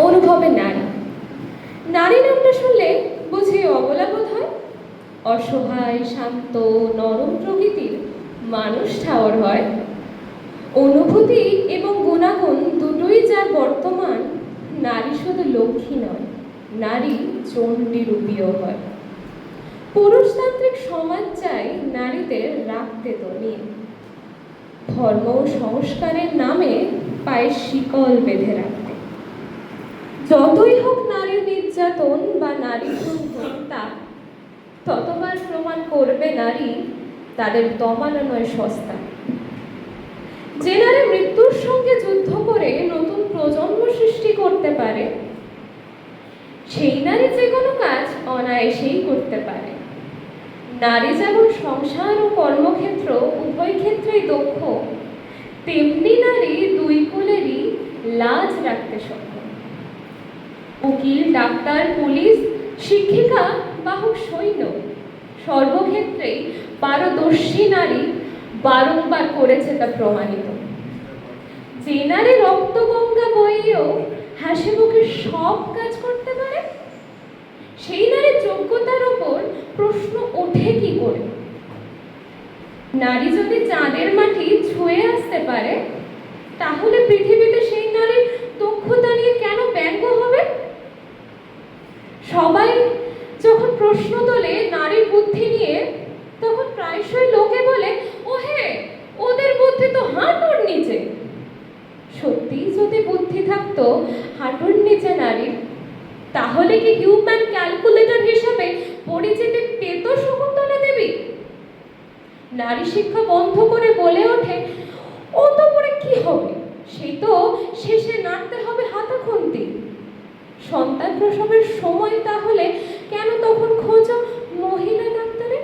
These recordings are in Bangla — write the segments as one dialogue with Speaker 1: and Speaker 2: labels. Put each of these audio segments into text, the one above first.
Speaker 1: অনুভবে নারী। নারী নামটা শুনলে বুঝি অবলা বোধ হয়? অসহায়, শান্ত, নরম প্রকৃতির মানুষ ঠাওর হয়। অনুভূতি এবং গুণাগুণ দুটোই যার বর্তমান, নারী শুধু লক্ষ্মী নয়, নারী চণ্ডীরূপীও হয়। পুরুষতান্ত্রিক সমাজ চাই নারীদের রাখতে দমিয়ে, ধর্ম সংস্কারের নামে পায়ে শিকল বেঁধে রাখতে। যতই হোক নারীর নির্যাতন বা নারী হত্যা, ততবার প্রমাণ করবে নারী তাদের দমানো নয় সস্তা। যে নারী মৃত্যুর সঙ্গে যুদ্ধ করে নতুন প্রজন্ম সৃষ্টি করতে পারে, সেই নারী যে কোনো কাজ অনায়াসেই করতে পারে। নারী যেমন সংসার ও কর্মক্ষেত্র উভয় ক্ষেত্রেই দক্ষ, তেমনি নারী দুই কুলেরই লাজ রাখতে সক্ষম। উকিল, ডাক্তার, পুলিশ, শিক্ষিকা, বাহক, সৈন্য সর্বক্ষেত্রেই পারদর্শী নারী বারংবার করেছে তা প্রমাণিত। যে নারী রক্তগঙ্গা বইয়েও হাসি মুখে সব কাজ করতে পারে, সেই নারীর যোগ্যতার ওপর প্রশ্ন ওঠে কি করে? নারী যদি চাঁদের মাটি ছুঁয়ে আসতে পারে, তাহলে পৃথিবীতে সেই নারীর দক্ষতা নিয়ে কেন ব্যঙ্গ হবে? সবাই যখন প্রশ্ন তোলে নারীর বুদ্ধি নিয়ে, তখন প্রায়শই লোকে বলে, ওহে, ওদের বুদ্ধি তো হাঁটুর নিচে। সত্যিই যদি বুদ্ধি থাকতো হাঁটুর নিচে নারীর, তাহলে কি হিউম্যান ক্যালকুলেটর হিসেবে পরিচিতি পেত শকুন্তলা দেবী? নারী শিক্ষা বন্ধ করে বলে ওঠে, ও তো পরে কি হবে, সে তো শেষে নাড়তে হবে হাতা খুন্তি। সন্তান প্রসবের সময় তাহলে কেন তখন খোঁজো মহিলা ডাক্তারে?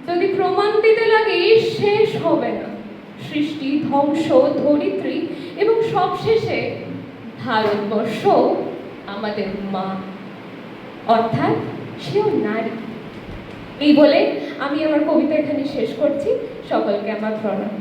Speaker 1: যদি প্রমাণ দিতে লাগে, শেষ হবে না সৃষ্টি, ধ্বংস, ধরিত্রী এবং সবশেষে ভারতবর্ষ আমাদের মা, অর্থাৎ সেও নারী। এই বলে আমি আমার কবিতা এখানে শেষ করছি। সকলকে আমার প্রণাম।